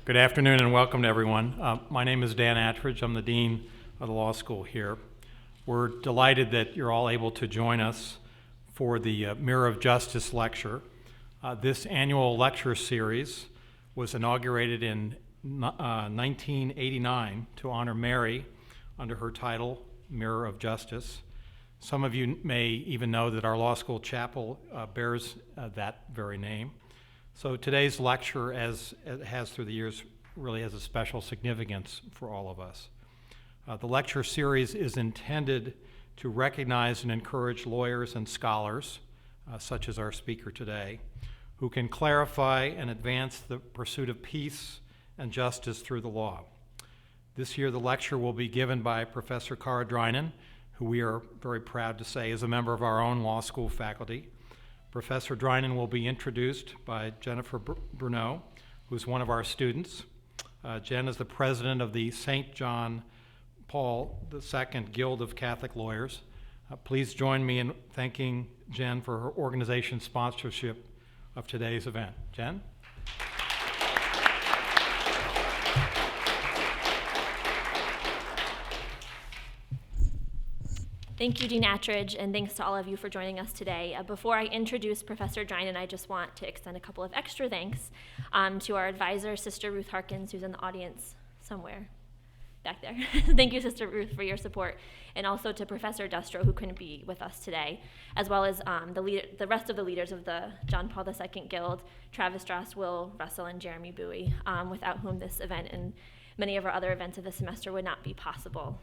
Good afternoon and welcome to everyone. My name is Dan Attridge. I'm the Dean of the Law School here. We're delighted that you're all able to join us for the Mirror of Justice lecture. This annual lecture series was inaugurated in 1989 to honor Mary under her title, Mirror of Justice. Some of you may even know that our law school chapel bears that very name. So today's lecture, as it has through the years, really has a special significance for all of us. The lecture series is intended to recognize and encourage lawyers and scholars, such as our speaker today, who can clarify and advance the pursuit of peace and justice through the law. This year, the lecture will be given by Professor Drinan, who we are very proud to say is a member of our own law school faculty. Professor Drinan will be introduced by Jennifer Bruneau, who's one of our students. Jen is the president of the St. John Paul II Guild of Catholic Lawyers. Please join me in thanking Jen for her organization's sponsorship of today's event. Jen? Thank you, Dean Attridge, and thanks to all of you for joining us today. Before I introduce Professor Drinan, I just want to extend a couple of extra thanks to our advisor, Sister Ruth Harkins, who's in the audience somewhere back there. Thank you, Sister Ruth, for your support, and also to Professor Dustro, who couldn't be with us today, as well as the rest of the leaders of the John Paul II Guild, Travis Strass, Will Russell, and Jeremy Bowie, without whom this event and many of our other events of the semester would not be possible.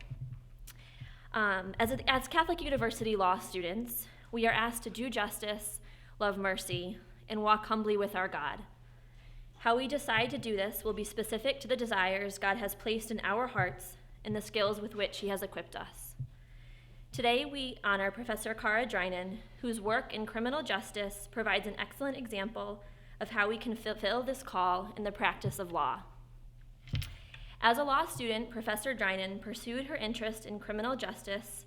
As Catholic University law students, we are asked to do justice, love mercy, and walk humbly with our God. How we decide to do this will be specific to the desires God has placed in our hearts and the skills with which he has equipped us. Today, we honor Professor Drinan, whose work in criminal justice provides an excellent example of how we can fulfill this call in the practice of law. As a law student, Professor Drinan pursued her interest in criminal justice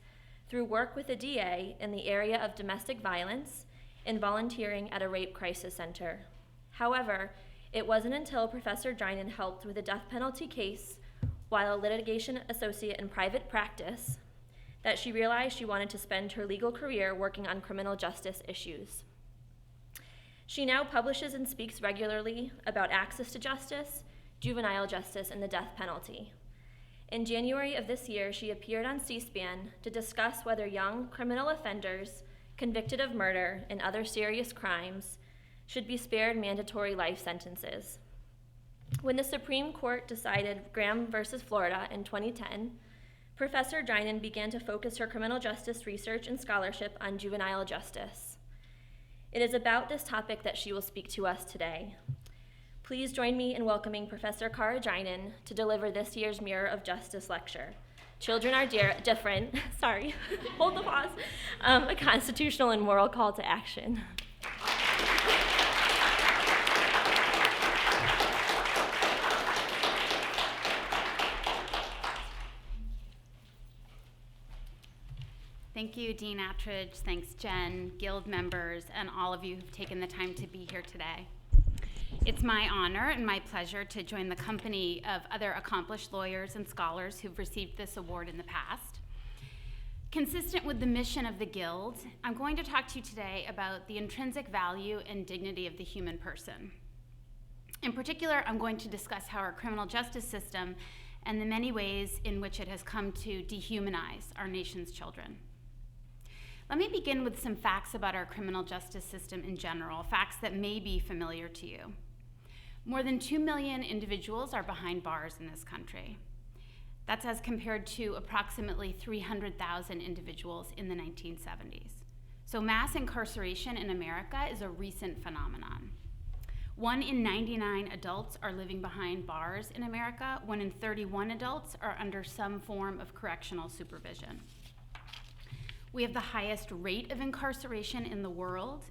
through work with a DA in the area of domestic violence and volunteering at a rape crisis center. However, it wasn't until Professor Drinan helped with a death penalty case while a litigation associate in private practice that she realized she wanted to spend her legal career working on criminal justice issues. She now publishes and speaks regularly about access to justice, juvenile justice, and the death penalty. In January of this year, she appeared on C-SPAN to discuss whether young criminal offenders convicted of murder and other serious crimes should be spared mandatory life sentences. When the Supreme Court decided Graham versus Florida in 2010, Professor Drinan began to focus her criminal justice research and scholarship on juvenile justice. It is about this topic that she will speak to us today. Please join me in welcoming Professor Drinan to deliver this year's Mirror of Justice lecture. Children are different, sorry, hold the pause, a constitutional and moral call to action. Thank you, Dean Attridge. Thanks, Jen, Guild members, and all of you who've taken the time to be here today. It's my honor and my pleasure to join the company of other accomplished lawyers and scholars who've received this award in the past. Consistent with the mission of the Guild, I'm going to talk to you today about the intrinsic value and dignity of the human person. In particular, I'm going to discuss how our criminal justice system and the many ways in which it has come to dehumanize our nation's children. Let me begin with some facts about our criminal justice system in general, facts that may be familiar to you. More than 2 million individuals are behind bars in this country. That's as compared to approximately 300,000 individuals in the 1970s. So mass incarceration in America is a recent phenomenon. 1 in 99 adults are living behind bars in America. 1 in 31 adults are under some form of correctional supervision. We have the highest rate of incarceration in the world,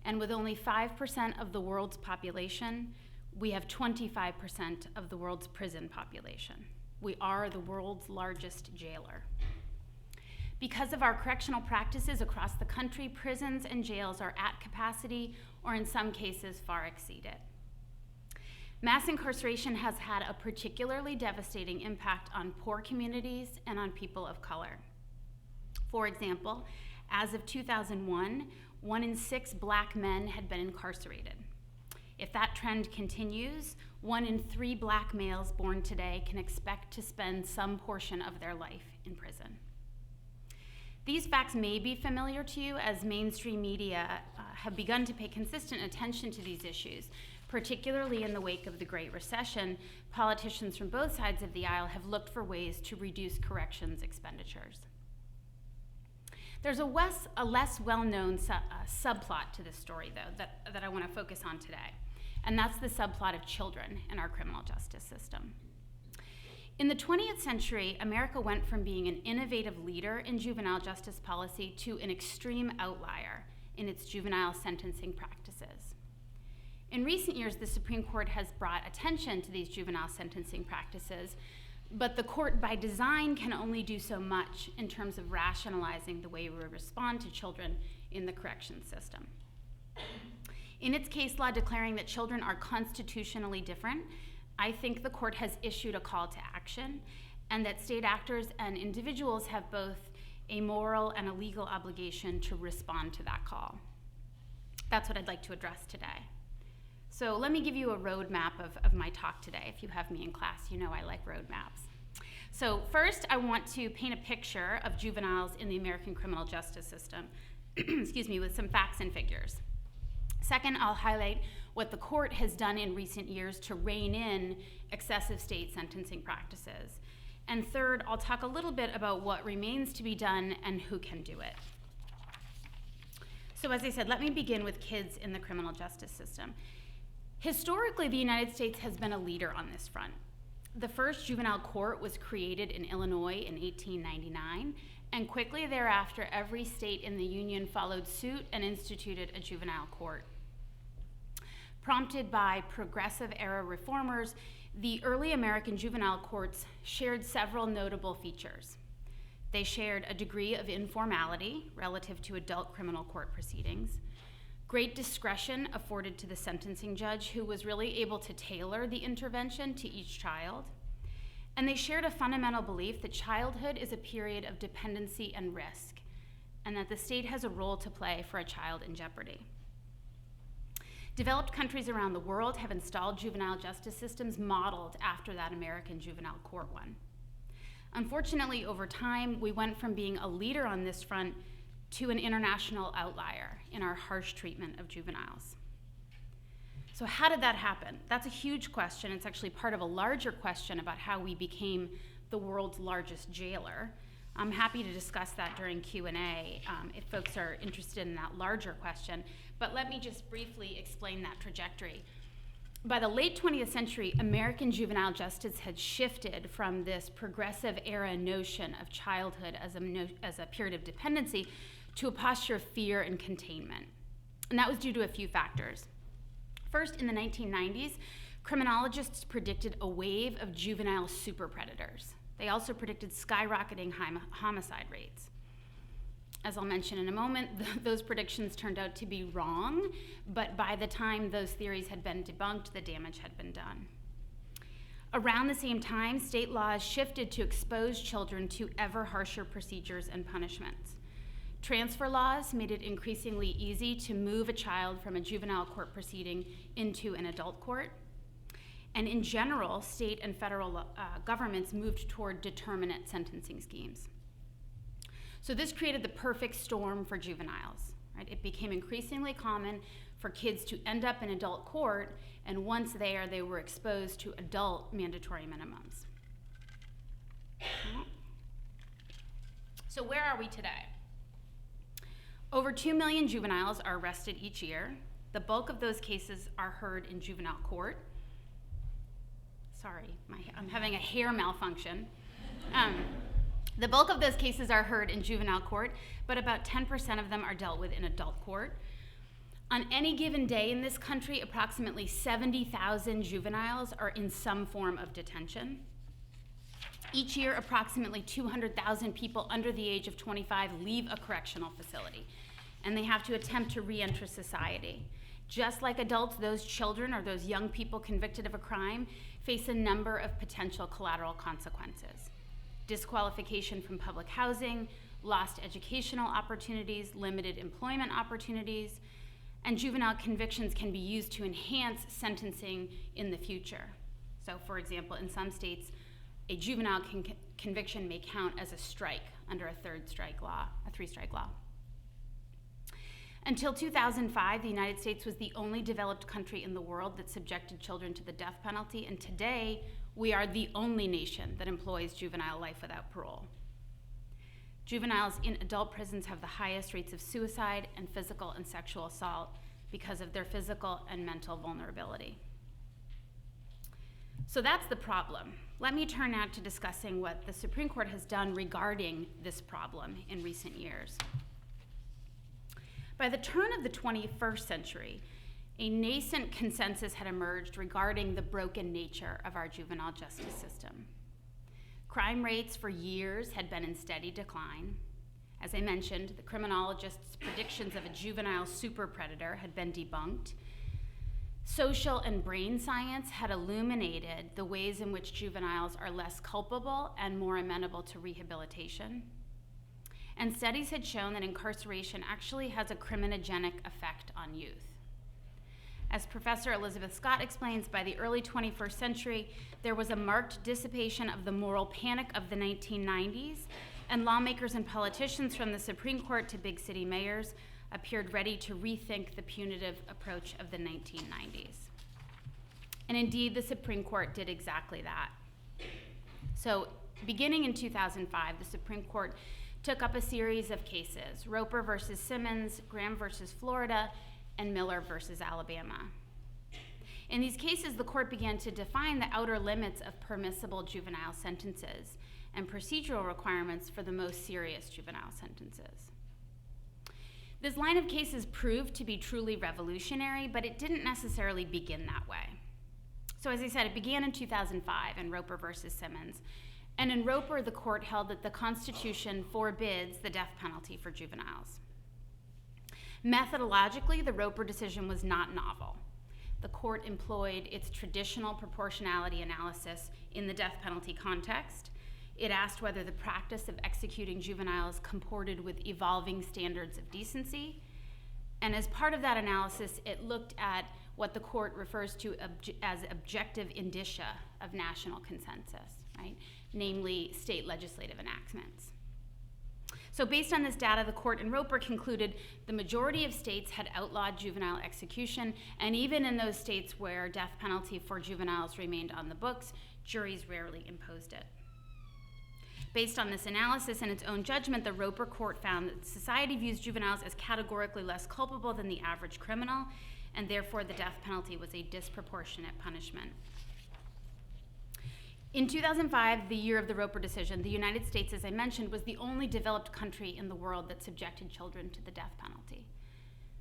and with only 5% of the world's population, we have 25% of the world's prison population. We are the world's largest jailer. Because of our correctional practices across the country, prisons and jails are at capacity or in some cases far exceeded. Mass incarceration has had a particularly devastating impact on poor communities and on people of color. For example, as of 2001, 1 in 6 Black men had been incarcerated. If that trend continues, 1 in 3 Black males born today can expect to spend some portion of their life in prison. These facts may be familiar to you as mainstream media have begun to pay consistent attention to these issues. Particularly in the wake of the Great Recession, politicians from both sides of the aisle have looked for ways to reduce corrections expenditures. There's a less well-known subplot to this story, though, that I want to focus on today, and that's the subplot of children in our criminal justice system. In the 20th century, America went from being an innovative leader in juvenile justice policy to an extreme outlier in its juvenile sentencing practices. In recent years, the Supreme Court has brought attention to these juvenile sentencing practices, but the court by design can only do so much in terms of rationalizing the way we respond to children in the corrections system. In its case law declaring that children are constitutionally different, I think the court has issued a call to action, and that state actors and individuals have both a moral and a legal obligation to respond to that call. That's what I'd like to address today. So let me give you a roadmap of my talk today. If you have me in class, you know I like roadmaps. So first, I want to paint a picture of juveniles in the American criminal justice system, excuse me, with some facts and figures. Second, I'll highlight what the court has done in recent years to rein in excessive state sentencing practices. And third, I'll talk a little bit about what remains to be done and who can do it. So as I said, let me begin with kids in the criminal justice system. Historically, the United States has been a leader on this front. The first juvenile court was created in Illinois in 1899, and quickly thereafter, every state in the Union followed suit and instituted a juvenile court. Prompted by progressive-era reformers, the early American juvenile courts shared several notable features. They shared a degree of informality relative to adult criminal court proceedings, great discretion afforded to the sentencing judge, who was really able to tailor the intervention to each child. And they shared a fundamental belief that childhood is a period of dependency and risk, and that the state has a role to play for a child in jeopardy. Developed countries around the world have installed juvenile justice systems modeled after that American juvenile court one. Unfortunately, over time, we went from being a leader on this front to an international outlier in our harsh treatment of juveniles. So how did that happen? That's a huge question. It's actually part of a larger question about how we became the world's largest jailer. I'm happy to discuss that during Q&A if folks are interested in that larger question, but let me just briefly explain that trajectory. By the late 20th century, American juvenile justice had shifted from this progressive era notion of childhood as a period of dependency to a posture of fear and containment. And that was due to a few factors. First, in the 1990s, criminologists predicted a wave of juvenile super predators. They also predicted skyrocketing homicide rates. As I'll mention in a moment, those predictions turned out to be wrong, but by the time those theories had been debunked, the damage had been done. Around the same time, state laws shifted to expose children to ever harsher procedures and punishments. Transfer laws made it increasingly easy to move a child from a juvenile court proceeding into an adult court. And in general, state and federal governments moved toward determinate sentencing schemes. So this created the perfect storm for juveniles, right? It became increasingly common for kids to end up in adult court, and once there, they were exposed to adult mandatory minimums. So where are we today? Over 2 million juveniles are arrested each year. The bulk of those cases are heard in juvenile court. Sorry, I'm having a hair malfunction. The bulk of those cases are heard in juvenile court, but about 10% of them are dealt with in adult court. On any given day in this country, approximately 70,000 juveniles are in some form of detention. Each year, approximately 200,000 people under the age of 25 leave a correctional facility, and they have to attempt to re-enter society. Just like adults, those children or those young people convicted of a crime face a number of potential collateral consequences. Disqualification from public housing, lost educational opportunities, limited employment opportunities, and juvenile convictions can be used to enhance sentencing in the future. So, for example, in some states, a juvenile conviction may count as a strike under a three-strike law. Until 2005, the United States was the only developed country in the world that subjected children to the death penalty, and today we are the only nation that employs juvenile life without parole. Juveniles in adult prisons have the highest rates of suicide and physical and sexual assault because of their physical and mental vulnerability. So that's the problem. Let me turn now to discussing what the Supreme Court has done regarding this problem in recent years. By the turn of the 21st century, a nascent consensus had emerged regarding the broken nature of our juvenile justice system. Crime rates for years had been in steady decline. As I mentioned, the criminologists' predictions of a juvenile superpredator had been debunked. Social and brain science had illuminated the ways in which juveniles are less culpable and more amenable to rehabilitation. And studies had shown that incarceration actually has a criminogenic effect on youth. As Professor Elizabeth Scott explains, by the early 21st century, there was a marked dissipation of the moral panic of the 1990s, and lawmakers and politicians from the Supreme Court to big city mayors appeared ready to rethink the punitive approach of the 1990s. And indeed, the Supreme Court did exactly that. So, beginning in 2005, the Supreme Court took up a series of cases: Roper versus Simmons, Graham versus Florida, and Miller versus Alabama. In these cases, the court began to define the outer limits of permissible juvenile sentences and procedural requirements for the most serious juvenile sentences. This line of cases proved to be truly revolutionary, but it didn't necessarily begin that way. So as I said, it began in 2005 in Roper versus Simmons. And in Roper, the court held that the Constitution forbids the death penalty for juveniles. Methodologically, the Roper decision was not novel. The court employed its traditional proportionality analysis in the death penalty context. It asked whether the practice of executing juveniles comported with evolving standards of decency. And as part of that analysis, it looked at what the court refers to as objective indicia of national consensus, right? Namely, state legislative enactments. So based on this data, the court in Roper concluded the majority of states had outlawed juvenile execution, and even in those states where death penalty for juveniles remained on the books, juries rarely imposed it. Based on this analysis and its own judgment, the Roper court found that society views juveniles as categorically less culpable than the average criminal, and therefore the death penalty was a disproportionate punishment. In 2005, the year of the Roper decision, the United States, as I mentioned, was the only developed country in the world that subjected children to the death penalty.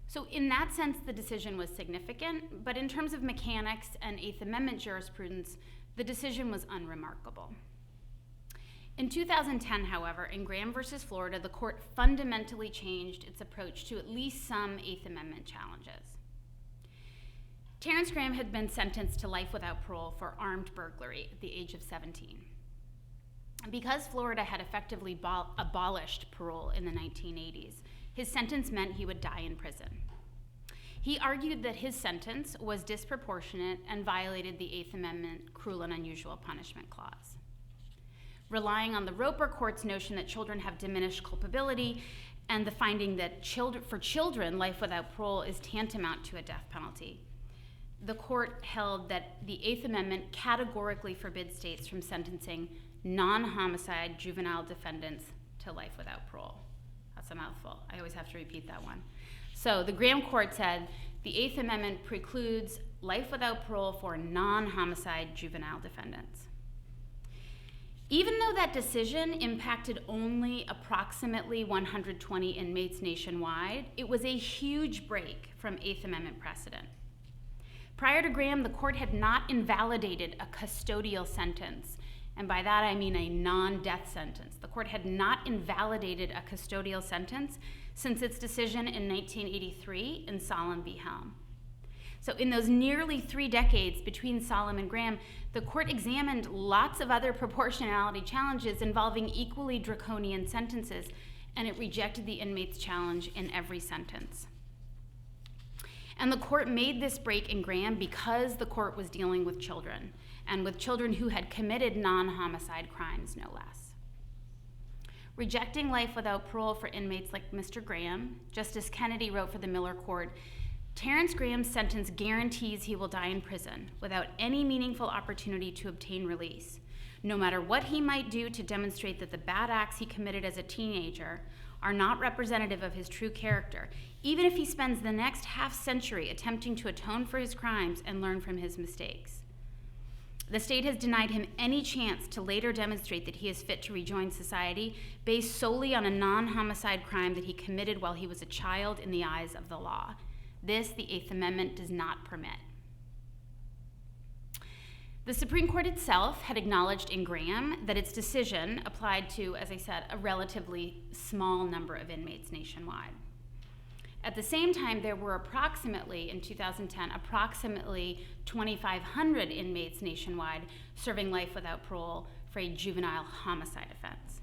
So in that sense, the decision was significant, but in terms of mechanics and Eighth Amendment jurisprudence, the decision was unremarkable. In 2010, however, in Graham versus Florida, the court fundamentally changed its approach to at least some Eighth Amendment challenges. Terrence Graham had been sentenced to life without parole for armed burglary at the age of 17. Because Florida had effectively abolished parole in the 1980s, his sentence meant he would die in prison. He argued that his sentence was disproportionate and violated the Eighth Amendment cruel and unusual punishment clause. Relying on the Roper court's notion that children have diminished culpability and the finding that for children, life without parole is tantamount to a death penalty, the court held that the Eighth Amendment categorically forbids states from sentencing non-homicide juvenile defendants to life without parole. That's a mouthful. I always have to repeat that one. So the Graham court said the Eighth Amendment precludes life without parole for non-homicide juvenile defendants. Even though that decision impacted only approximately 120 inmates nationwide, it was a huge break from Eighth Amendment precedent. Prior to Graham, the court had not invalidated a custodial sentence, and by that I mean a non-death sentence. The court had not invalidated a custodial sentence since its decision in 1983 in Solon v. Helm. So in those nearly 3 decades between Solomon and Graham, the court examined lots of other proportionality challenges involving equally draconian sentences, and it rejected the inmate's challenge in every sentence. And the court made this break in Graham because the court was dealing with children, and with children who had committed non-homicide crimes, no less. Rejecting life without parole for inmates like Mr. Graham, Justice Kennedy wrote for the Miller Court, Terrence Graham's sentence guarantees he will die in prison without any meaningful opportunity to obtain release, no matter what he might do to demonstrate that the bad acts he committed as a teenager are not representative of his true character, even if he spends the next half-century attempting to atone for his crimes and learn from his mistakes. The state has denied him any chance to later demonstrate that he is fit to rejoin society based solely on a non-homicide crime that he committed while he was a child in the eyes of the law. This, the Eighth Amendment does not permit. The Supreme Court itself had acknowledged in Graham that its decision applied to, as I said, a relatively small number of inmates nationwide. At the same time, there were approximately, in 2010, approximately 2,500 inmates nationwide serving life without parole for a juvenile homicide offense.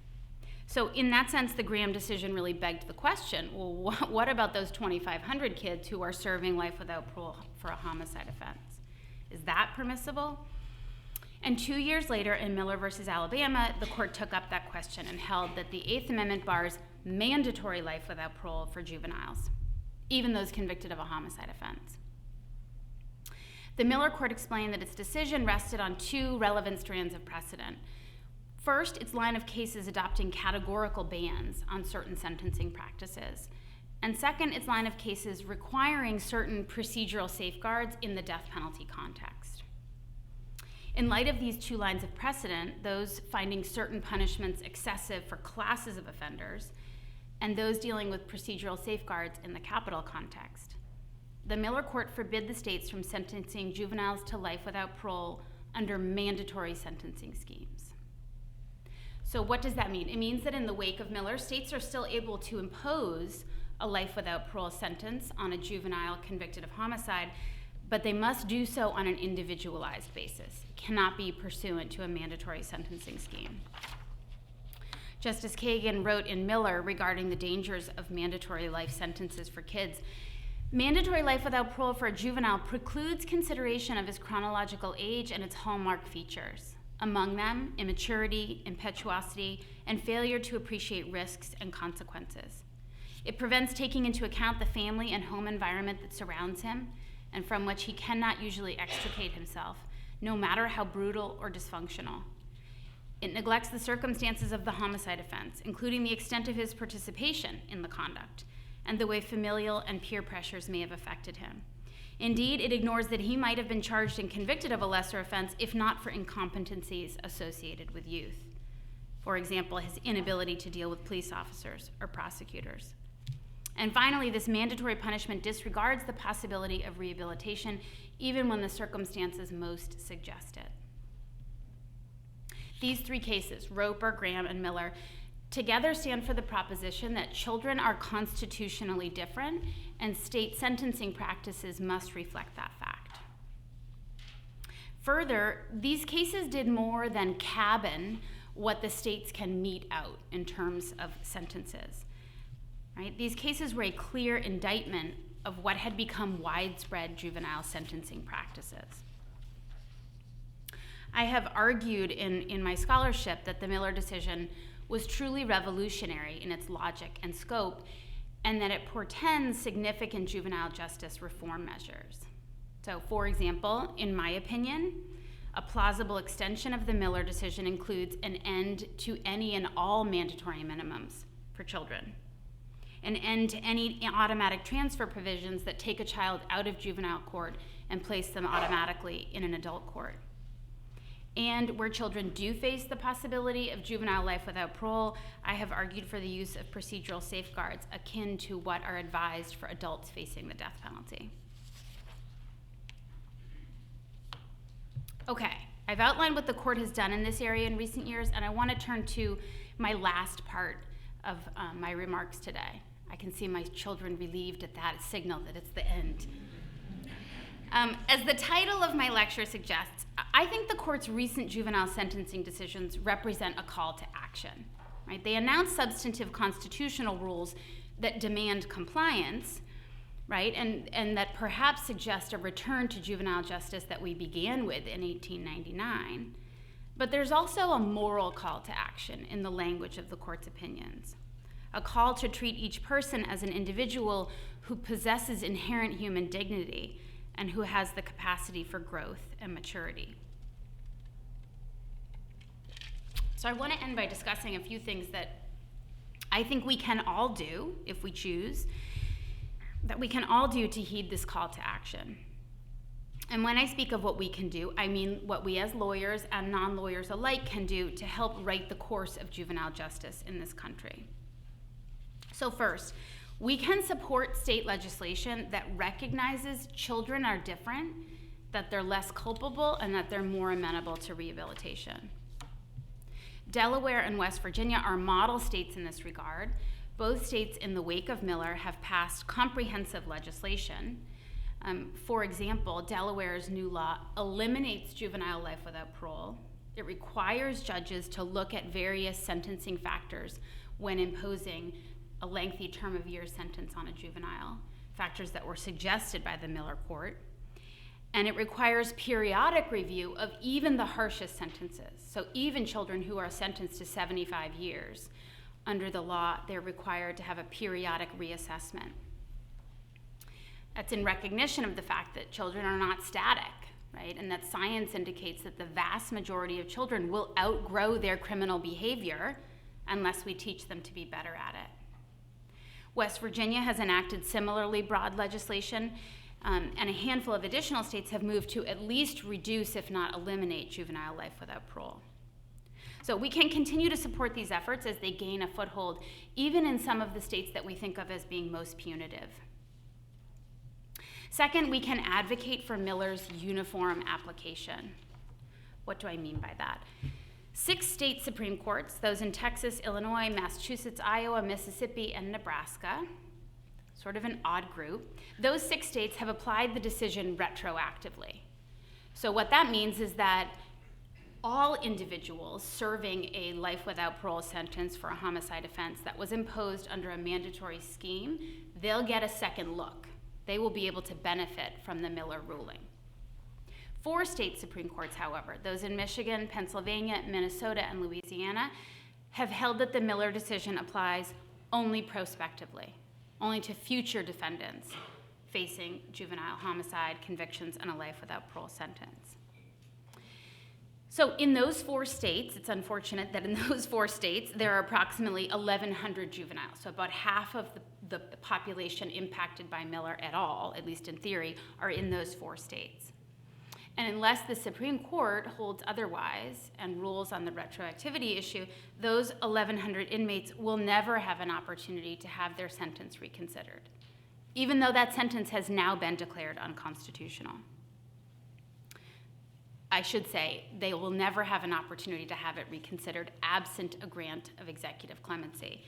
So in that sense, the Graham decision really begged the question, well, what about those 2,500 kids who are serving life without parole for a homicide offense? Is that permissible? And 2 years later, in Miller versus Alabama, the court took up that question and held that the Eighth Amendment bars mandatory life without parole for juveniles, even those convicted of a homicide offense. The Miller court explained that its decision rested on 2 relevant strands of precedent. First, its line of cases adopting categorical bans on certain sentencing practices. And second, its line of cases requiring certain procedural safeguards in the death penalty context. In light of these 2 lines of precedent, those finding certain punishments excessive for classes of offenders, and those dealing with procedural safeguards in the capital context, the Miller court forbid the states from sentencing juveniles to life without parole under mandatory sentencing schemes. So what does that mean? It means that in the wake of Miller, states are still able to impose a life without parole sentence on a juvenile convicted of homicide, but they must do so on an individualized basis. It cannot be pursuant to a mandatory sentencing scheme. Justice Kagan wrote in Miller regarding the dangers of mandatory life sentences for kids, mandatory life without parole for a juvenile precludes consideration of his chronological age and its hallmark features. Among them, immaturity, impetuosity, and failure to appreciate risks and consequences. It prevents taking into account the family and home environment that surrounds him and from which he cannot usually extricate himself, no matter how brutal or dysfunctional. It neglects the circumstances of the homicide offense, including the extent of his participation in the conduct and the way familial and peer pressures may have affected him. Indeed, it ignores that he might have been charged and convicted of a lesser offense if not for incompetencies associated with youth. For example, his inability to deal with police officers or prosecutors. And finally, this mandatory punishment disregards the possibility of rehabilitation, even when the circumstances most suggest it. These 3 cases, Roper, Graham, and Miller, together stand for the proposition that children are constitutionally different and state sentencing practices must reflect that fact. Further, these cases did more than cabin what the states can mete out in terms of sentences. Right? These cases were a clear indictment of what had become widespread juvenile sentencing practices. I have argued in my scholarship that the Miller decision was truly revolutionary in its logic and scope, and that it portends significant juvenile justice reform measures. So, for example, in my opinion, a plausible extension of the Miller decision includes an end to any and all mandatory minimums for children, an end to any automatic transfer provisions that take a child out of juvenile court and place them automatically in an adult court. And where children do face the possibility of juvenile life without parole, I have argued for the use of procedural safeguards akin to what are advised for adults facing the death penalty. Okay, I've outlined what the court has done in this area in recent years, and I want to turn to my last part of my remarks today. I can see my children relieved at that signal that it's the end. As the title of my lecture suggests, I think the court's recent juvenile sentencing decisions represent a call to action. Right? They announce substantive constitutional rules that demand compliance, right? And that perhaps suggest a return to juvenile justice that we began with in 1899. But there's also a moral call to action in the language of the court's opinions, a call to treat each person as an individual who possesses inherent human dignity and who has the capacity for growth and maturity. So I want to end by discussing a few things that I think we can all do, if we choose, that we can all do to heed this call to action. And when I speak of what we can do, I mean what we as lawyers and non-lawyers alike can do to help right the course of juvenile justice in this country. So first, we can support state legislation that recognizes children are different, that they're less culpable, and that they're more amenable to rehabilitation. Delaware and West Virginia are model states in this regard. Both states in the wake of Miller have passed comprehensive legislation. For example, Delaware's new law eliminates juvenile life without parole. It requires judges to look at various sentencing factors when imposing a lengthy term of years sentence on a juvenile, factors that were suggested by the Miller court. And it requires periodic review of even the harshest sentences. So even children who are sentenced to 75 years, under the law, they're required to have a periodic reassessment. That's in recognition of the fact that children are not static, right? And that science indicates that the vast majority of children will outgrow their criminal behavior unless we teach them to be better at it. West Virginia has enacted similarly broad legislation, and a handful of additional states have moved to at least reduce, if not eliminate, juvenile life without parole. So we can continue to support these efforts as they gain a foothold, even in some of the states that we think of as being most punitive. Second, we can advocate for Miller's uniform application. What do I mean by that? 6 state Supreme Courts, those in Texas, Illinois, Massachusetts, Iowa, Mississippi, and Nebraska, sort of an odd group, those 6 states have applied the decision retroactively. So what that means is that all individuals serving a life without parole sentence for a homicide offense that was imposed under a mandatory scheme, they'll get a second look. They will be able to benefit from the Miller ruling. 4 state Supreme Courts, however, those in Michigan, Pennsylvania, Minnesota, and Louisiana, have held that the Miller decision applies only prospectively, only to future defendants facing juvenile homicide convictions and a life without parole sentence. So in those 4 states, it's unfortunate that in those 4 states, there are approximately 1,100 juveniles. So about half of the population impacted by Miller at all, at least in theory, are in those 4 states. And unless the Supreme Court holds otherwise and rules on the retroactivity issue, those 1,100 inmates will never have an opportunity to have their sentence reconsidered, even though that sentence has now been declared unconstitutional. I should say, they will never have an opportunity to have it reconsidered absent a grant of executive clemency,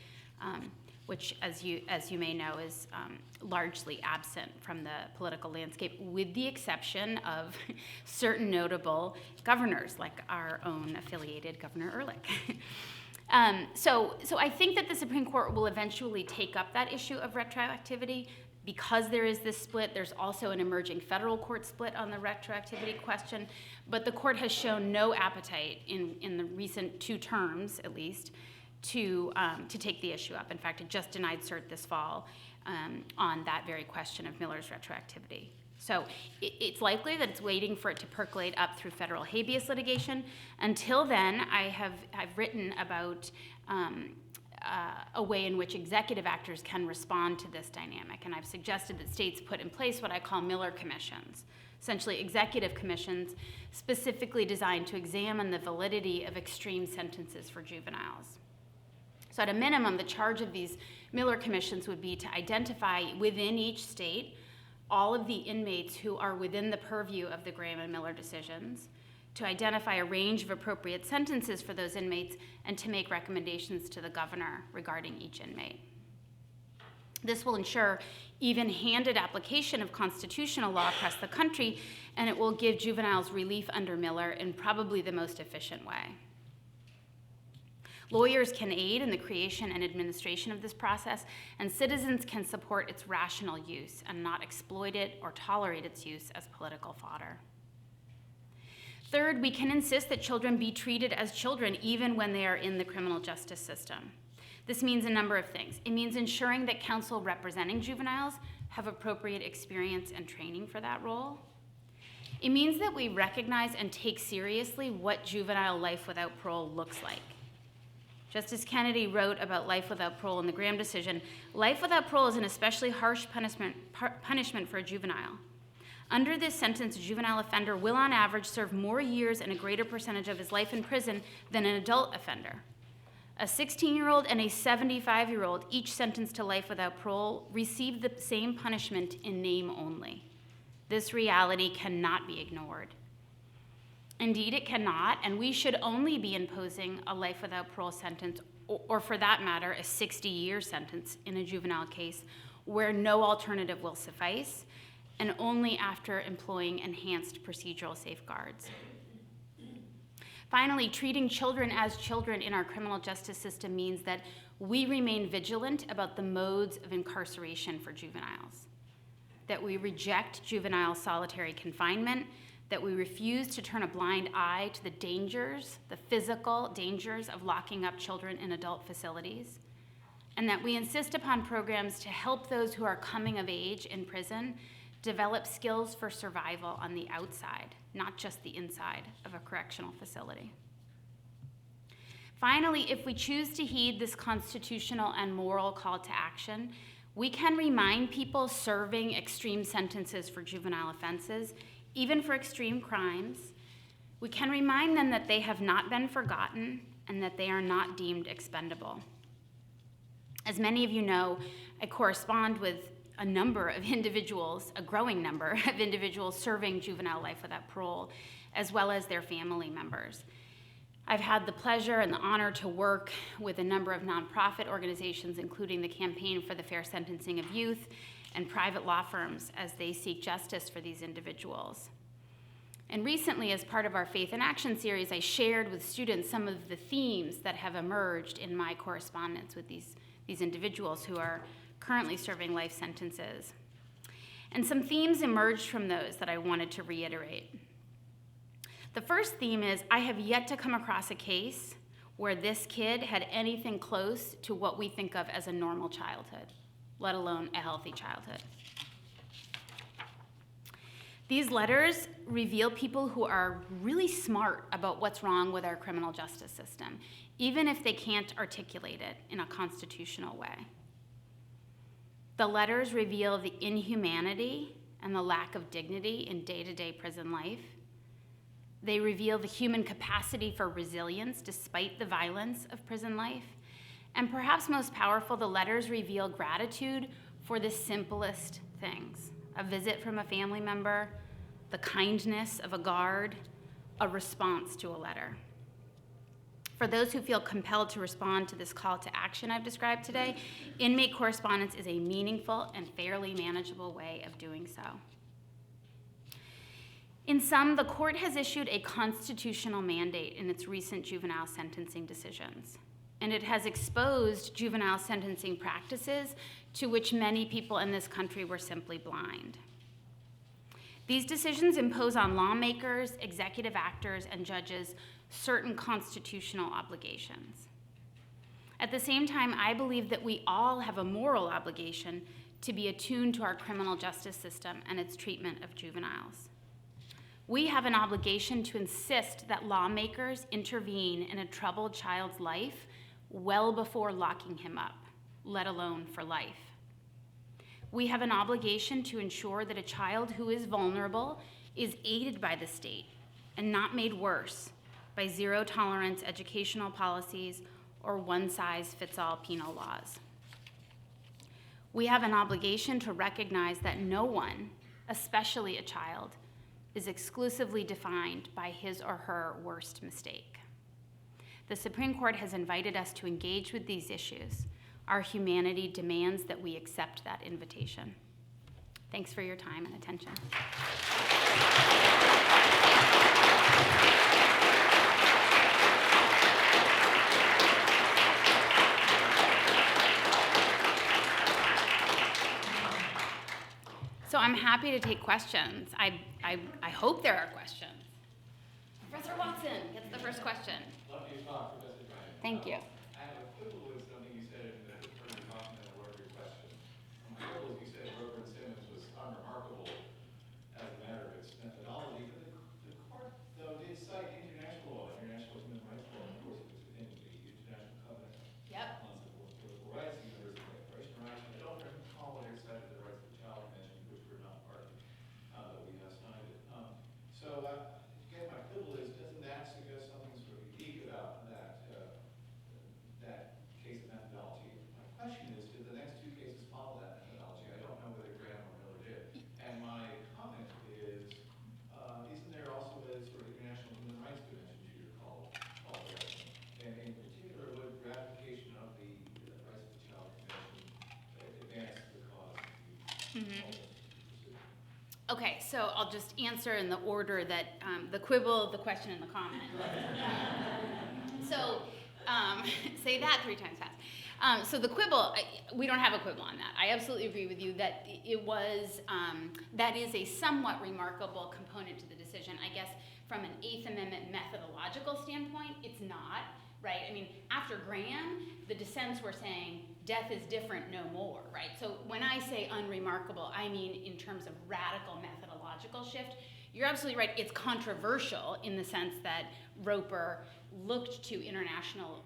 which, as you may know, is largely absent from the political landscape, with the exception of certain notable governors, like our own affiliated Governor Ehrlich. So I think that the Supreme Court will eventually take up that issue of retroactivity. Because there is this split, there's also an emerging federal court split on the retroactivity question, but the court has shown no appetite in the recent 2 terms, at least, to take the issue up. In fact, it just denied cert this fall on that very question of Miller's retroactivity. So it's likely that it's waiting for it to percolate up through federal habeas litigation. Until then, I've written about a way in which executive actors can respond to this dynamic, and I've suggested that states put in place what I call Miller commissions, essentially executive commissions specifically designed to examine the validity of extreme sentences for juveniles. So at a minimum, the charge of these Miller commissions would be to identify within each state all of the inmates who are within the purview of the Graham and Miller decisions, to identify a range of appropriate sentences for those inmates, and to make recommendations to the governor regarding each inmate. This will ensure even-handed application of constitutional law across the country, and it will give juveniles relief under Miller in probably the most efficient way. Lawyers can aid in the creation and administration of this process, and citizens can support its rational use and not exploit it or tolerate its use as political fodder. Third, we can insist that children be treated as children even when they are in the criminal justice system. This means a number of things. It means ensuring that counsel representing juveniles have appropriate experience and training for that role. It means that we recognize and take seriously what juvenile life without parole looks like. Justice Kennedy wrote about life without parole in the Graham decision. Life without parole is an especially harsh punishment for a juvenile. Under this sentence, a juvenile offender will on average serve more years and a greater percentage of his life in prison than an adult offender. A 16-year-old and a 75-year-old, each sentenced to life without parole, receive the same punishment in name only. This reality cannot be ignored. Indeed, it cannot, and we should only be imposing a life without parole sentence, or for that matter, a 60-year sentence in a juvenile case where no alternative will suffice, and only after employing enhanced procedural safeguards. Finally, treating children as children in our criminal justice system means that we remain vigilant about the modes of incarceration for juveniles, that we reject juvenile solitary confinement, that we refuse to turn a blind eye to the dangers, the physical dangers of locking up children in adult facilities, and that we insist upon programs to help those who are coming of age in prison develop skills for survival on the outside, not just the inside of a correctional facility. Finally, if we choose to heed this constitutional and moral call to action, we can remind people serving extreme sentences for juvenile offenses, even for extreme crimes, we can remind them that they have not been forgotten and that they are not deemed expendable. As many of you know, I correspond with a number of individuals, a growing number of individuals serving juvenile life without parole, as well as their family members. I've had the pleasure and the honor to work with a number of nonprofit organizations, including the Campaign for the Fair Sentencing of Youth and private law firms as they seek justice for these individuals. And recently, as part of our Faith in Action series, I shared with students some of the themes that have emerged in my correspondence with these individuals who are currently serving life sentences. And some themes emerged from those that I wanted to reiterate. The first theme is, I have yet to come across a case where this kid had anything close to what we think of as a normal childhood, let alone a healthy childhood. These letters reveal people who are really smart about what's wrong with our criminal justice system, even if they can't articulate it in a constitutional way. The letters reveal the inhumanity and the lack of dignity in day-to-day prison life. They reveal the human capacity for resilience despite the violence of prison life. And perhaps most powerful, the letters reveal gratitude for the simplest things: a visit from a family member, the kindness of a guard, a response to a letter. For those who feel compelled to respond to this call to action I've described today, inmate correspondence is a meaningful and fairly manageable way of doing so. In sum, the court has issued a constitutional mandate in its recent juvenile sentencing decisions, and it has exposed juvenile sentencing practices to which many people in this country were simply blind. These decisions impose on lawmakers, executive actors, and judges certain constitutional obligations. At the same time, I believe that we all have a moral obligation to be attuned to our criminal justice system and its treatment of juveniles. We have an obligation to insist that lawmakers intervene in a troubled child's life well before locking him up, let alone for life. We have an obligation to ensure that a child who is vulnerable is aided by the state and not made worse by zero-tolerance educational policies or one-size-fits-all penal laws. We have an obligation to recognize that no one, especially a child, is exclusively defined by his or her worst mistake. The Supreme Court has invited us to engage with these issues Our humanity demands that we accept that invitation. Thanks for your time and attention. So I'm happy to take questions. I hope there are questions. Professor Watson gets the first question. Love your talk, Professor Drinan. Thank you. I have a quibble with something you said in the first part of your talk and then a word of your question. My quibble is you said Roper and Simmons was unremarkable as a matter of its methodology, but the court, though, did cite international law, international human rights law, of course, it was within the International Covenant on Civil and Political Rights, the Universal Declaration of Rights. I don't recall whether it cited the Rights of the Child Convention, which were not part of it, but we have signed it. Again, my quibble is, doesn't that suggest something sort of unique about that case of methodology? My question is, did the next two cases follow that methodology? I don't know whether Graham or Miller did. And my comment is, isn't there also a sort of international human rights convention to your call the rest? And in particular, would ratification of the Rights of the Child Convention advance the cause of the Okay, so I'll just answer in the order that the quibble, the question, and the comment. So say that 3 times fast. So the quibble, we don't have a quibble on that. I absolutely agree with you that it was, that is a somewhat remarkable component to the decision. I guess from an Eighth Amendment methodological standpoint, it's not, right? I mean, after Graham, the dissents were saying, death is different, no more, right? So when I say unremarkable, I mean in terms of radical methodological shift. You're absolutely right, it's controversial in the sense that Roper looked to international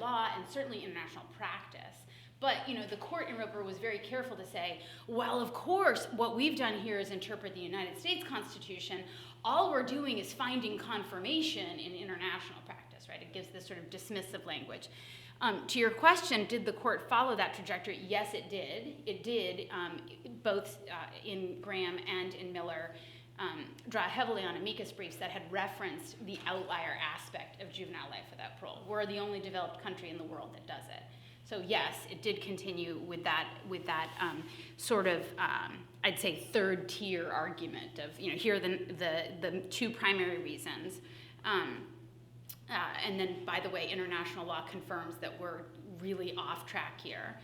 law and certainly international practice. But the court in Roper was very careful to say, well, of course, what we've done here is interpret the United States Constitution. All we're doing is finding confirmation in international practice, right? It gives this sort of dismissive language. To your question, did the court follow that trajectory? Yes, it did. It did, both in Graham and in Miller, draw heavily on amicus briefs that had referenced the outlier aspect of juvenile life without parole. We're the only developed country in the world that does it. So yes, it did continue with that sort of, I'd say, third tier argument of, here are the 2 primary reasons. And then, by the way, international law confirms that we're really off track here.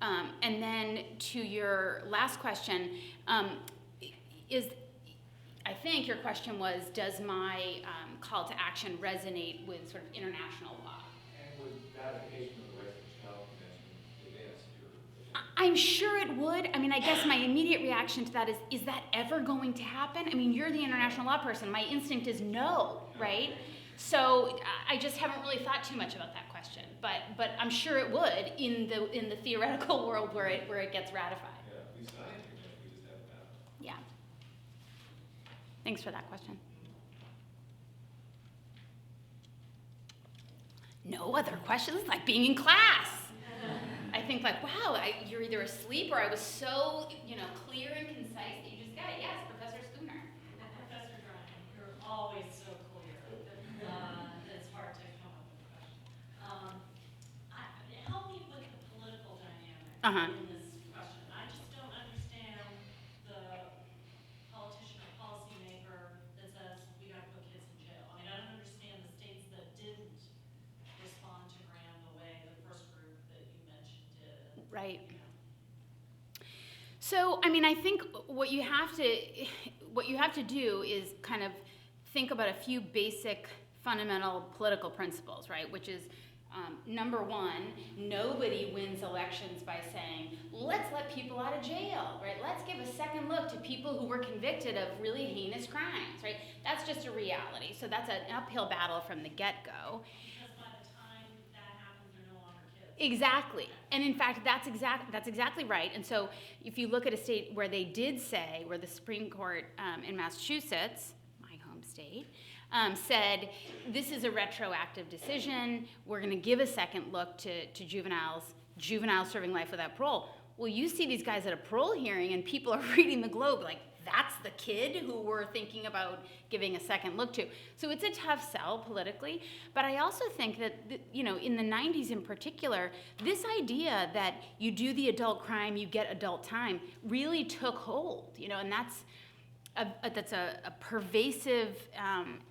And then to your last question, I think your question was, does my call to action resonate with sort of international law? And would ratification of the Rights of the Child Convention advance your I'm sure it would. I mean, I guess my immediate reaction to that is that ever going to happen? I mean, you're the international law person. My instinct is no, right? So I just haven't really thought too much about that question, but I'm sure it would in the theoretical world where it gets ratified. Yeah, we signed it, we just haven't ratified. Yeah. Thanks for that question. No other questions? Like being in class. I think wow, you're either asleep or I was so clear and concise that you just got it. Yes, Professor Schooner. Professor Drinan, you're always so clear. It's hard to come up with a question. Help me with the political dynamic in this question. I just don't understand the politician or policymaker that says we got to put kids in jail. I mean, I don't understand the states that didn't respond to Graham the way the first group that you mentioned did. Right. So, I mean, I think what you have to do is kind of think about a few basic fundamental political principles, right? Which is, number one, nobody wins elections by saying, let's let people out of jail, right? Let's give a second look to people who were convicted of really heinous crimes, right? That's just a reality. So that's an uphill battle from the get-go. Because by the time that happens, they're no longer kids. Exactly. And in fact, that's exactly right. And so if you look at a state where they did say, where the Supreme Court in Massachusetts, my home state, said, this is a retroactive decision. We're going to give a second look to juveniles serving life without parole. Well, you see these guys at a parole hearing and people are reading the Globe like, that's the kid who we're thinking about giving a second look to. So it's a tough sell politically, but I also think that, in the 90s in particular, this idea that you do the adult crime, you get adult time, really took hold, and that's a pervasive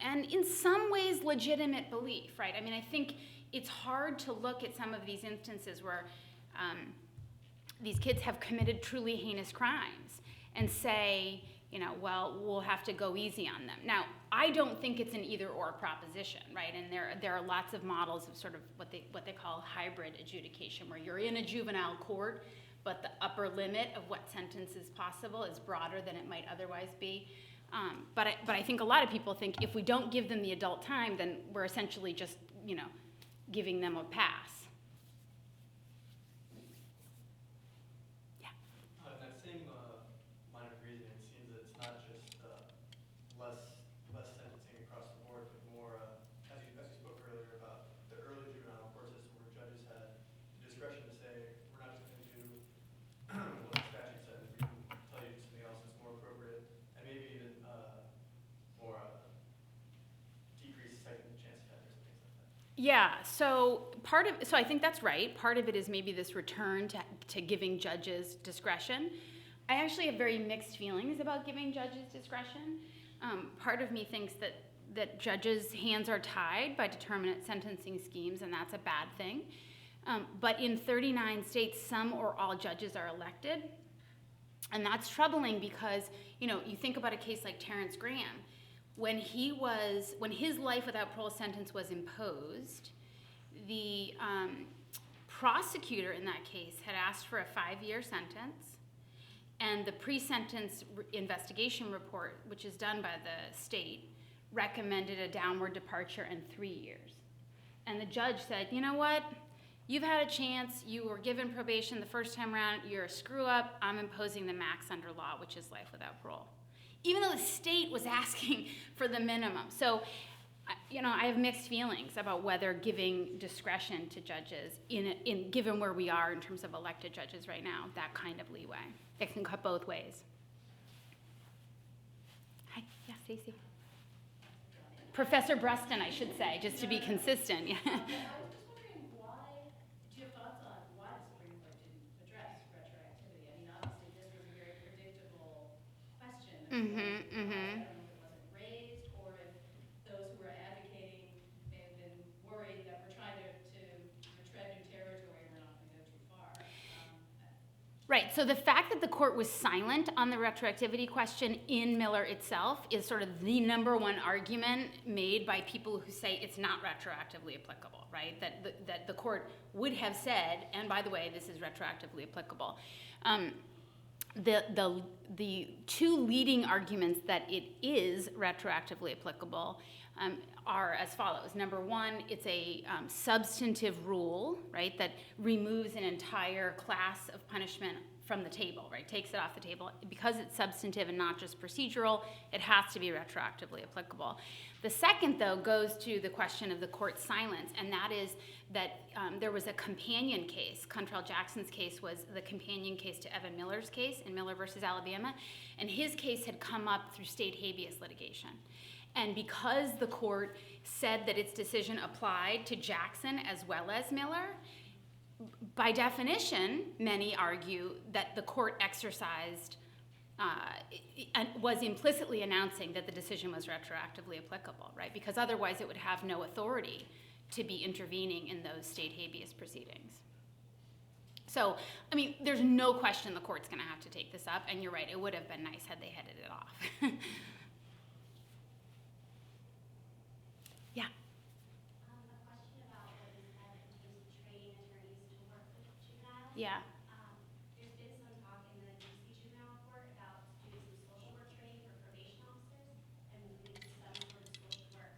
and in some ways legitimate belief, right? I mean, I think it's hard to look at some of these instances where these kids have committed truly heinous crimes and say, well, we'll have to go easy on them. Now, I don't think it's an either-or proposition, right? And there are lots of models of sort of what they call hybrid adjudication, where you're in a juvenile court, but the upper limit of what sentence is possible is broader than it might otherwise be. But I think a lot of people think if we don't give them the adult time, then we're essentially just, giving them a pass. In that same line of reasoning, it seems that it's not just less sentencing across the board, but more, as you spoke earlier about the early juvenile court system, where judges had the discretion to say, we're not just going to do what the statute says, we can tell you something else that's more appropriate, and maybe even more decreased second chance offenders and things like that. Yeah, so I think that's right. Part of it is maybe this return to giving judges discretion. I actually have very mixed feelings about giving judges discretion. Part of me thinks that judges' hands are tied by determinate sentencing schemes, and that's a bad thing. But in 39 states, some or all judges are elected. And that's troubling because, you think about a case like Terrence Graham. When his life without parole sentence was imposed, the prosecutor in that case had asked for a 5-year sentence, and the pre-sentence investigation report, which is done by the state, recommended a downward departure and 3 years. And the judge said, you know what? You've had a chance. You were given probation the first time around. You're a screw up. I'm imposing the max under law, which is life without parole, even though the state was asking for the minimum. So, I have mixed feelings about whether giving discretion to judges, given where we are in terms of elected judges right now, that kind of leeway. It can cut both ways. Hi, yeah, Stacey. Professor Bruston, I should say, just to be consistent. Yeah. I was just wondering do you have thoughts on why the Supreme Court didn't address retroactivity? I mean, obviously this was a very predictable question. I don't know if it wasn't raised or if those who were advocating may have been worried that we're trying to tread new territory and we're not going to go too far. Right, so the fact that the court was silent on the retroactivity question in Miller itself is sort of the number one argument made by people who say it's not retroactively applicable, right? That the court would have said, and by the way, this is retroactively applicable. The two leading arguments that it is retroactively applicable are as follows. Number one, it's a substantive rule, right, that removes an entire class of punishment from the table, right, takes it off the table. Because it's substantive and not just procedural, it has to be retroactively applicable. The second, though, goes to the question of the court's silence, and that is that there was a companion case. Contrell Jackson's case was the companion case to Evan Miller's case in Miller versus Alabama, and his case had come up through state habeas litigation. And because the court said that its decision applied to Jackson as well as Miller, by definition, many argue that the court exercised and was implicitly announcing that the decision was retroactively applicable, right? Because otherwise it would have no authority to be intervening in those state habeas proceedings. So, I mean, there's no question the court's going to have to take this up, and you're right, it would have been nice had they headed it off. Yeah. A question about what you said in terms of training attorneys to work with juveniles. Yeah. There's been some talk in the DC juvenile court about doing some social work training for probation officers and moving some sort of social work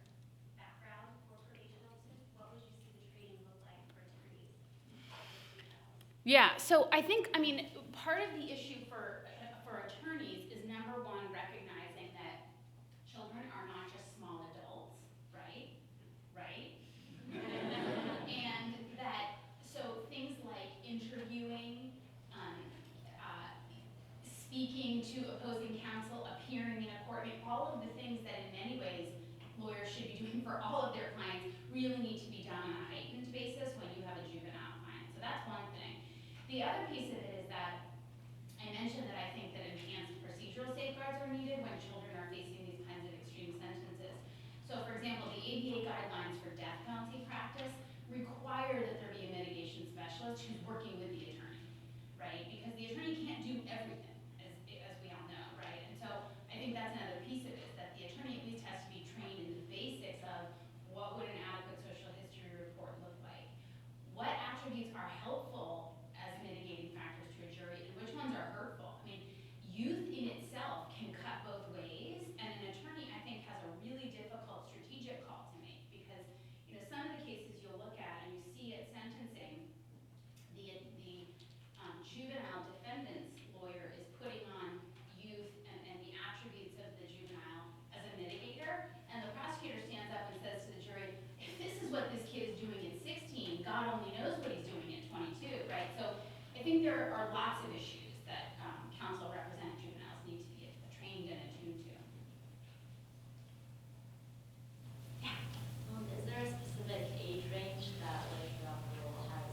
background for probation officers. What would you see the training look like for attorneys with juveniles? Yeah, so I think, part of the issue for attorneys is, number one, recognizing that children are not just small adults, right? Right? And that, so things like interviewing, speaking to opposing counsel, appearing in a court. I mean, all of the things that in many ways lawyers should be doing for all of their clients really need to be done on a heightened basis when you have a juvenile client. So that's one thing. The other piece of it is that I mentioned that I think that enhanced procedural safeguards are needed when children are facing these kinds of extreme sentences. So for example, the ABA guidelines for death penalty practice require that there be a mitigation specialist who's working with the attorney, right? Because the attorney can't do everything, as we all know, right? And so I think that's another piece of it, that the attorney at least has to be trained in the basics of what would an adequate social history report look like? What attributes are helpful as mitigating factors to a jury, and which ones are hurtful? I mean, youth in itself can cut both ways, and an attorney, I think, has a really difficult strategic call to make, because, you know, some of the cases you'll look at and you see at sentencing, the juvenile defendant's lawyer is putting on youth and the attributes of the juvenile as a mitigator, and the prosecutor stands up and says to the jury, if this is what this kid is doing at 16, God only knows what he's doing at 22, right? So I think there are lots of issues that counsel representing juveniles need to be trained and attuned to. Yeah. Is there a specific age range that life-without-parole has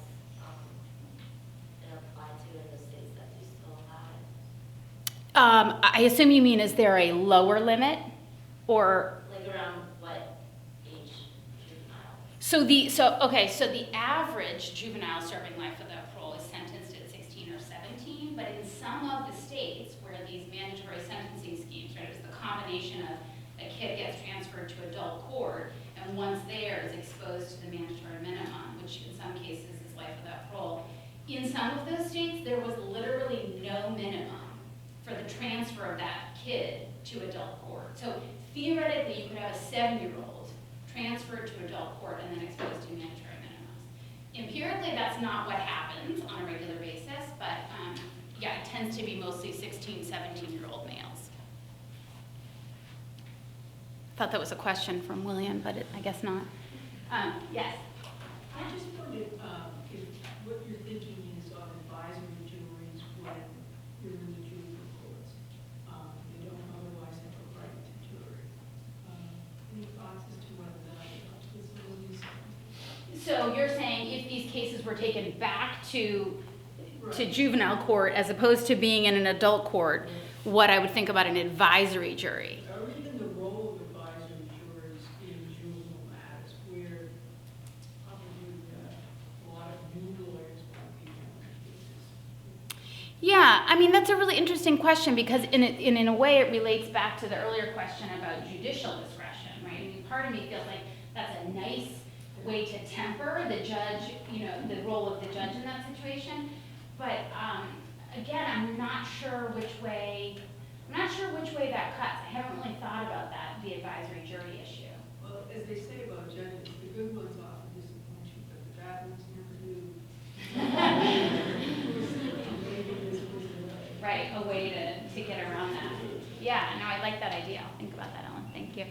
been applied to in the states that you still have? I assume you mean, is there a lower limit, or? Like around what age juvenile? So the average juvenile serving life without parole is sentenced at 16 or 17, but in some of the states where these mandatory sentencing schemes, right, it's the combination of a kid gets transferred to adult court, and once there is exposed to the mandatory minimum, which in some cases is life without parole. In some of those states, there was literally no minimum for the transfer of that kid to adult court. So theoretically, you could have a 7-year-old transferred to adult court and then exposed to mandatory minimums. Empirically, that's not what happens on a regular basis, but yeah, it tends to be mostly 16, 17-year-old males. Thought that was a question from William, but I guess not. Yes? I just wondered if what you're thinking is on advisory juries when you're in the juvenile courts. You don't otherwise have a right to jury. Any thoughts as to whether that is facilities? So you're saying if these cases were taken back to Right. juvenile court as opposed to being in an adult court, what I would think about an advisory jury? Or even the role of advisory jurors in juvenile matters, where probably a lot of new lawyers might be in cases. Yeah, I mean, that's a really interesting question, because in a way it relates back to the earlier question about judicial discretion, right? I mean, part of me feels like that's a nice way to temper the judge, you know, the role of the judge in that situation. But again, I'm not sure which way that cuts. I haven't really thought about that, the advisory jury issue. Well, as they say about judges, the good ones often disappoint you, but the bad ones never do. Right, a way to get around that. Yeah, no, I like that idea. I'll think about that, Ellen. Thank you.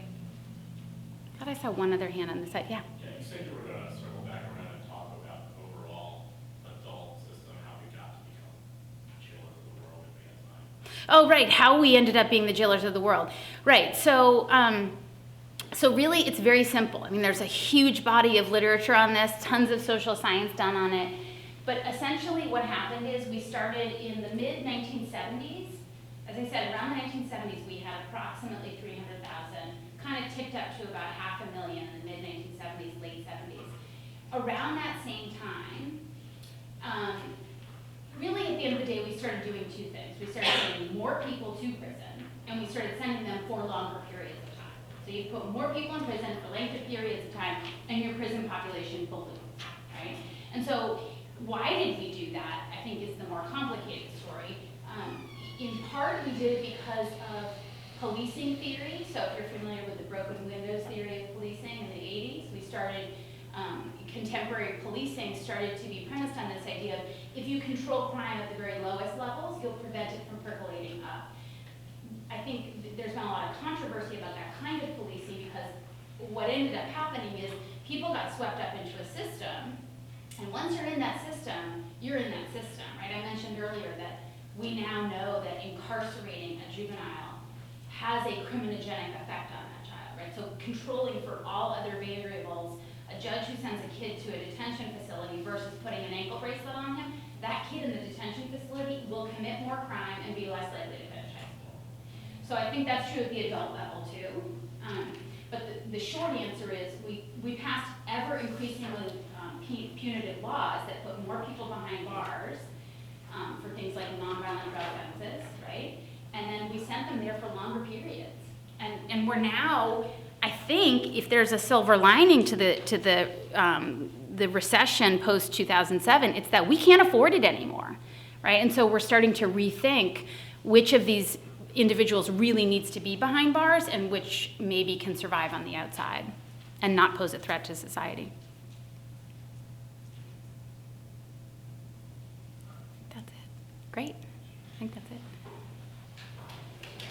Thought I saw one other hand on the side. Yeah. Yeah, you said you were going to circle back around and talk about the overall adult system, how we got to become jailers of the world at the end. Oh, right, how we ended up being the jailers of the world. Right, so really it's very simple. I mean, there's a huge body of literature on this, tons of social science done on it. But essentially what happened is we started in the mid-1970s. As I said, around the 1970s, we had approximately 300,000, kind of ticked up to about 500,000 in the mid-1970s, late 70s. Around that same time, really at the end of the day, we started doing two things. We started sending more people to prison, and we started sending them for longer periods of time. So you put more people in prison for lengthy periods of time, and your prison population balloons, right? And so why did we do that, I think, is the more complicated story. In part, we did it because of policing theory. So if you're familiar with the broken windows theory of policing in the 80s, we started, contemporary policing started to be premised on this idea of if you control crime at the very lowest levels, you'll prevent it from percolating up. I think there's been a lot of controversy about that kind of policing, because what ended up happening is people got swept up into a system, and once you're in that system, you're in that system, right? I mentioned earlier that we now know that incarcerating a juvenile has a criminogenic effect on that child, right? So controlling for all other variables, a judge who sends a kid to a detention facility versus putting an ankle bracelet on him, that kid in the detention facility will commit more crime and be less likely to finish high school. So I think that's true at the adult level too. But the short answer is we passed ever increasingly punitive laws that put more people behind bars for things like nonviolent drug offenses, right? And then we sent them there for longer periods. And we're now, I think, if there's a silver lining to the recession post 2007, it's that we can't afford it anymore, right? And so we're starting to rethink which of these individuals really needs to be behind bars and which maybe can survive on the outside and not pose a threat to society. That's it. Great. I think that's it.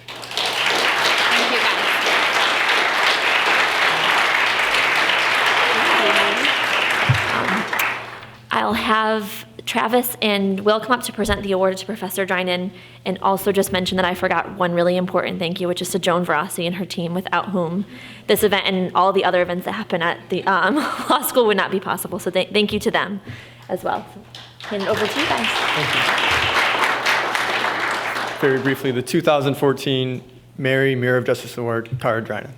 Thank you, guys. I'll have Travis and Will come up to present the award to Professor Drinan, and also just mention that I forgot one really important thank you, which is to Joan Verossi and her team, without whom this event and all the other events that happen at the law school would not be possible. So thank you to them as well. So, hand it over to you guys. Thank you. Very briefly, the 2014 Mary Mirror of Justice Award, Tara Drinan.